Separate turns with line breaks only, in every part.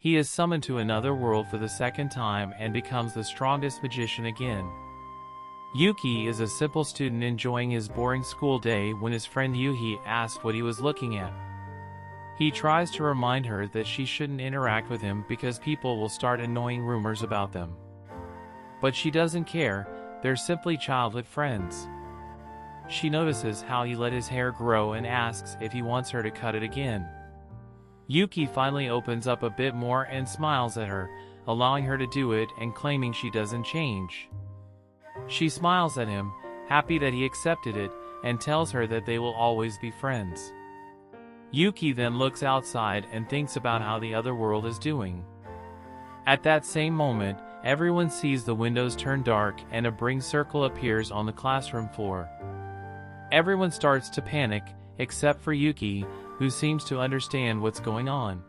He is summoned to another world for the second time and becomes the strongest magician again. Yuki is a simple student enjoying his boring school day when his friend Yuhi asks what he was looking at. He tries to remind her that she shouldn't interact with him because people will start annoying rumors about them. But she doesn't care, they're simply childhood friends. She notices how he let his hair grow and asks if he wants her to cut it again. Yuki finally opens up a bit more and smiles at her, allowing her to do it and claiming she doesn't change. She smiles at him, happy that he accepted it, and tells her that they will always be friends. Yuki then looks outside and thinks about how the other world is doing. At that same moment, everyone sees the windows turn dark and a bring circle appears on the classroom floor. Everyone starts to panic, except for Yuki, who seems to understand what's going on.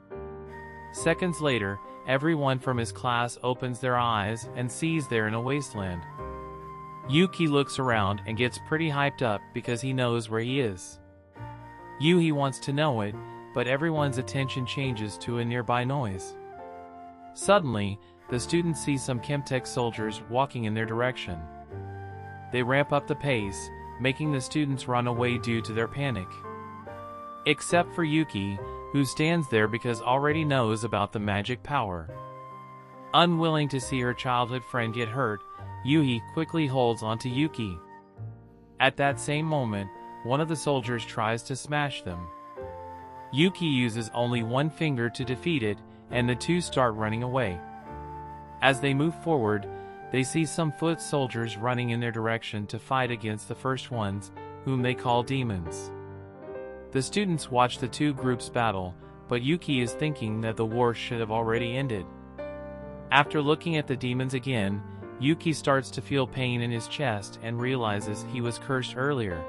Seconds later, everyone from his class opens their eyes and sees they're in a wasteland. Yuki looks around and gets pretty hyped up because he knows where he is. Yuhi wants to know it, but everyone's attention changes to a nearby noise. Suddenly, the students see some Chemtech soldiers walking in their direction. They ramp up the pace, making the students run away due to their panic. Except for Yuki, who stands there because already knows about the magic power. Unwilling to see her childhood friend get hurt, Yuhi quickly holds onto Yuki. At that same moment, one of the soldiers tries to smash them. Yuki uses only one finger to defeat it, and the two start running away. As they move forward, they see some foot soldiers running in their direction to fight against the first ones, whom they call demons. The students watch the two groups battle, but Yuki is thinking that the war should have already ended. After looking at the demons again, Yuki starts to feel pain in his chest and realizes he was cursed earlier.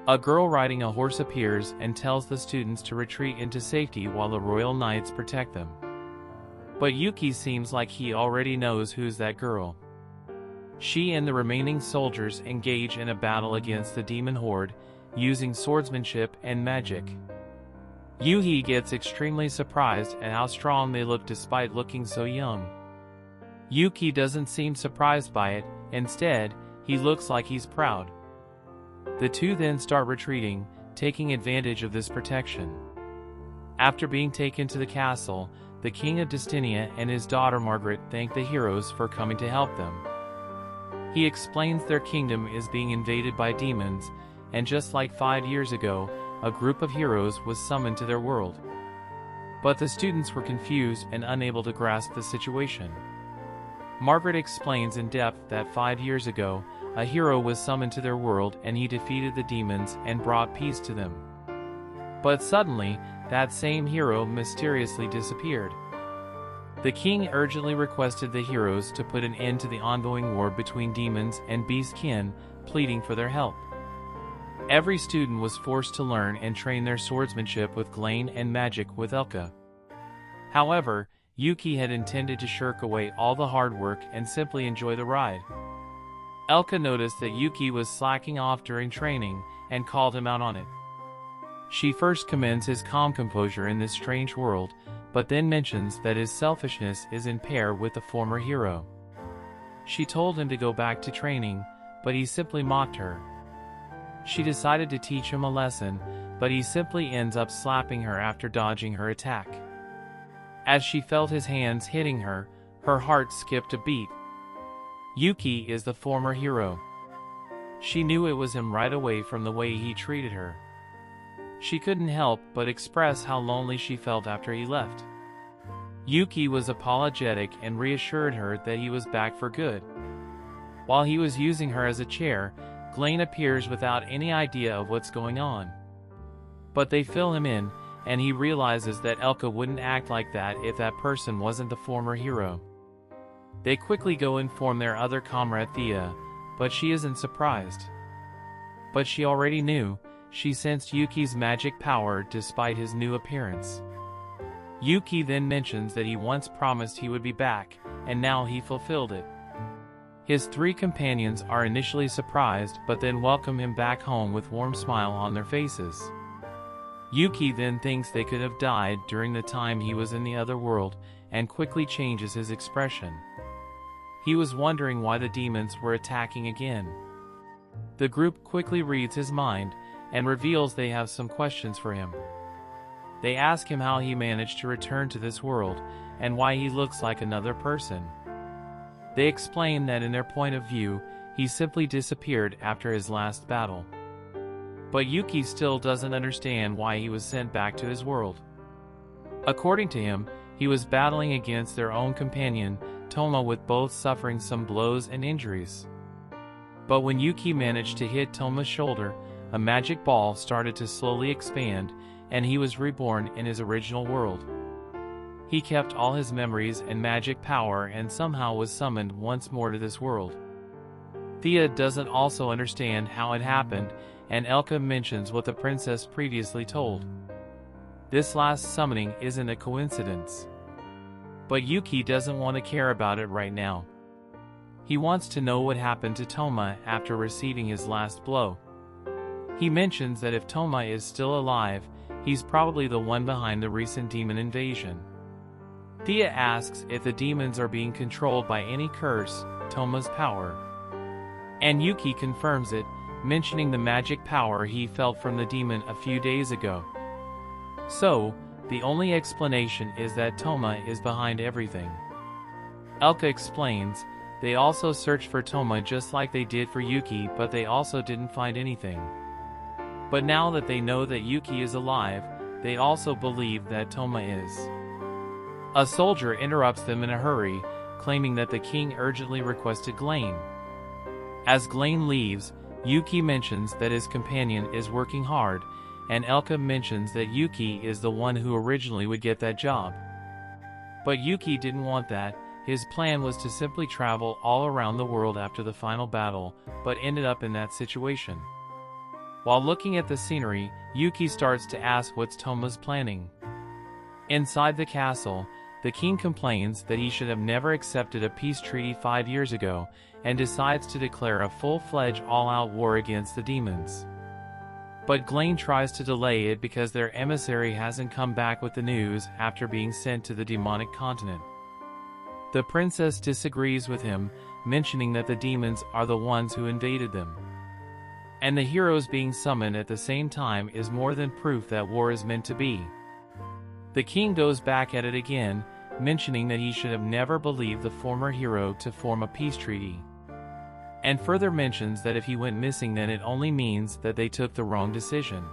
A girl riding a horse appears and tells the students to retreat into safety while the royal knights protect them. But Yuki seems like he already knows who's that girl. She and the remaining soldiers engage in a battle against the demon horde, using swordsmanship and magic. Yuhi gets extremely surprised at how strong they look despite looking so young. Yuki doesn't seem surprised by it, instead, he looks like he's proud. The two then start retreating, taking advantage of this protection. After being taken to the castle, the King of Distinia and his daughter Margaret thank the heroes for coming to help them. He explains their kingdom is being invaded by demons, and just like 5 years ago, a group of heroes was summoned to their world. But the students were confused and unable to grasp the situation. Margaret explains in depth that 5 years ago, a hero was summoned to their world and he defeated the demons and brought peace to them. But suddenly, that same hero mysteriously disappeared. The king urgently requested the heroes to put an end to the ongoing war between demons and beast-kin, pleading for their help. Every student was forced to learn and train their swordsmanship with Glane and magic with Elka. However, Yuki had intended to shirk away all the hard work and simply enjoy the ride. Elka noticed that Yuki was slacking off during training and called him out on it. She first commends his calm composure in this strange world, but then mentions that his selfishness is in pair with the former hero. She told him to go back to training, but he simply mocked her. She decided to teach him a lesson, but he simply ends up slapping her after dodging her attack. As she felt his hands hitting her, her heart skipped a beat. Yuki is the former hero. She knew it was him right away from the way he treated her. She couldn't help but express how lonely she felt after he left. Yuki was apologetic and reassured her that he was back for good. While he was using her as a chair, Glane appears without any idea of what's going on. But they fill him in, and he realizes that Elka wouldn't act like that if that person wasn't the former hero. They quickly go inform their other comrade Thea, but she isn't surprised. But she already knew, she sensed Yuki's magic power despite his new appearance. Yuki then mentions that he once promised he would be back, and now he fulfilled it. His 3 companions are initially surprised but then welcome him back home with warm smile on their faces. Yuki then thinks they could have died during the time he was in the other world, and quickly changes his expression. He was wondering why the demons were attacking again. The group quickly reads his mind, and reveals they have some questions for him. They ask him how he managed to return to this world, and why he looks like another person. They explain that in their point of view, he simply disappeared after his last battle. But Yuki still doesn't understand why he was sent back to his world. According to him, he was battling against their own companion, Toma, with both suffering some blows and injuries. But when Yuki managed to hit Toma's shoulder, a magic ball started to slowly expand, and he was reborn in his original world. He kept all his memories and magic power and somehow was summoned once more to this world. Thea doesn't also understand how it happened, and Elka mentions what the princess previously told. This last summoning isn't a coincidence. But Yuki doesn't want to care about it right now. He wants to know what happened to Toma after receiving his last blow. He mentions that if Toma is still alive, he's probably the one behind the recent demon invasion. Thea asks if the demons are being controlled by any curse, Toma's power. And Yuki confirms it, mentioning the magic power he felt from the demon a few days ago. So, the only explanation is that Toma is behind everything. Elka explains, they also searched for Toma just like they did for Yuki, but they also didn't find anything. But now that they know that Yuki is alive, they also believe that Toma is. A soldier interrupts them in a hurry, claiming that the king urgently requested Glain. As Glain leaves, Yuki mentions that his companion is working hard, and Elka mentions that Yuki is the one who originally would get that job. But Yuki didn't want that. His plan was to simply travel all around the world after the final battle, but ended up in that situation. While looking at the scenery, Yuki starts to ask what's Toma's planning. Inside the castle, the king complains that he should have never accepted a peace treaty 5 years ago, and decides to declare a full-fledged all-out war against the demons. But Glain tries to delay it because their emissary hasn't come back with the news after being sent to the demonic continent. The princess disagrees with him, mentioning that the demons are the ones who invaded them. And the heroes being summoned at the same time is more than proof that war is meant to be. The king goes back at it again, mentioning that he should have never believed the former hero to form a peace treaty. And further mentions that if he went missing, then it only means that they took the wrong decision.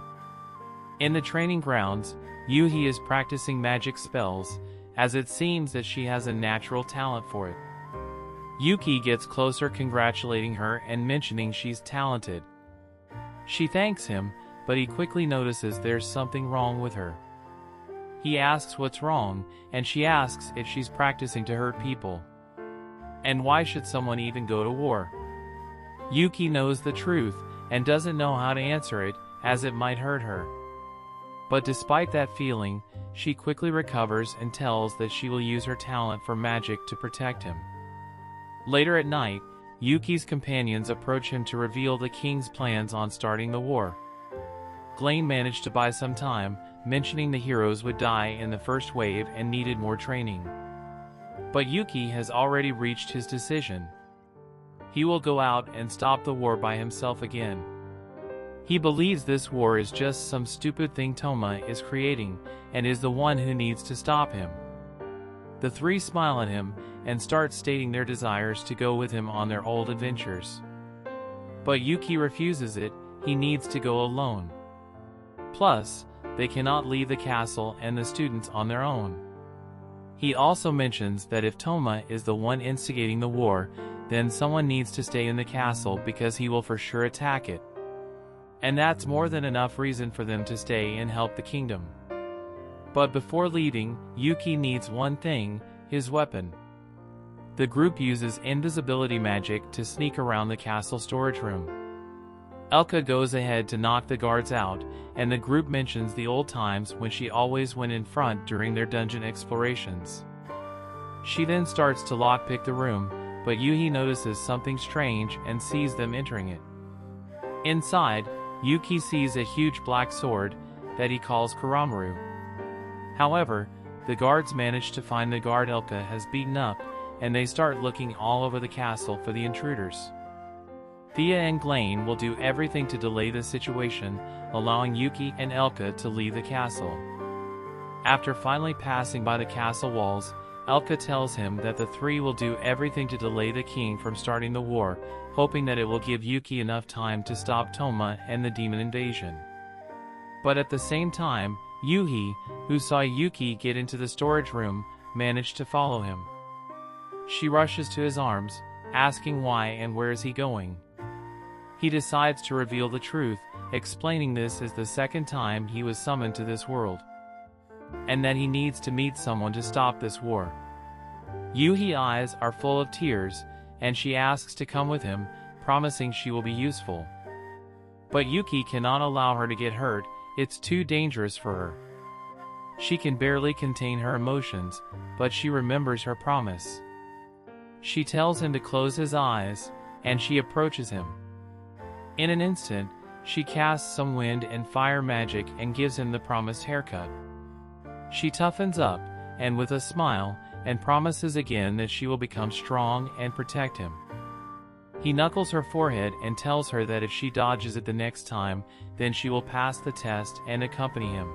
In the training grounds, Yuhi is practicing magic spells, as it seems that she has a natural talent for it. Yuki gets closer, congratulating her and mentioning she's talented. She thanks him, but he quickly notices there's something wrong with her. He asks what's wrong, and she asks if she's practicing to hurt people. And why should someone even go to war? Yuki knows the truth, and doesn't know how to answer it, as it might hurt her. But despite that feeling, she quickly recovers and tells that she will use her talent for magic to protect him. Later at night, Yuki's companions approach him to reveal the king's plans on starting the war. Glain managed to buy some time, mentioning the heroes would die in the first wave and needed more training. But Yuki has already reached his decision. He will go out and stop the war by himself again. He believes this war is just some stupid thing Toma is creating, and is the one who needs to stop him. The three smile at him, and start stating their desires to go with him on their old adventures. But Yuki refuses it, he needs to go alone. Plus, they cannot leave the castle and the students on their own. He also mentions that if Toma is the one instigating the war, then someone needs to stay in the castle because he will for sure attack it. And that's more than enough reason for them to stay and help the kingdom. But before leaving, Yuki needs one thing, his weapon. The group uses invisibility magic to sneak around the castle storage room. Elka goes ahead to knock the guards out, and the group mentions the old times when she always went in front during their dungeon explorations. She then starts to lockpick the room, but Yuhi notices something strange and sees them entering it. Inside, Yuki sees a huge black sword, that he calls Kuramaru. However, the guards manage to find the guard Elka has beaten up, and they start looking all over the castle for the intruders. Thea and Glaine will do everything to delay the situation, allowing Yuki and Elka to leave the castle. After finally passing by the castle walls, Elka tells him that the three will do everything to delay the king from starting the war, hoping that it will give Yuki enough time to stop Toma and the demon invasion. But at the same time, Yuhi, who saw Yuki get into the storage room, managed to follow him. She rushes to his arms, asking why and where is he going. He decides to reveal the truth, explaining this is the second time he was summoned to this world, and that he needs to meet someone to stop this war. Yuhi's eyes are full of tears, and she asks to come with him, promising she will be useful. But Yuki cannot allow her to get hurt, it's too dangerous for her. She can barely contain her emotions, but she remembers her promise. She tells him to close his eyes, and she approaches him. In an instant, she casts some wind and fire magic and gives him the promised haircut. She toughens up, and with a smile, and promises again that she will become strong and protect him. He knuckles her forehead and tells her that if she dodges it the next time, then she will pass the test and accompany him.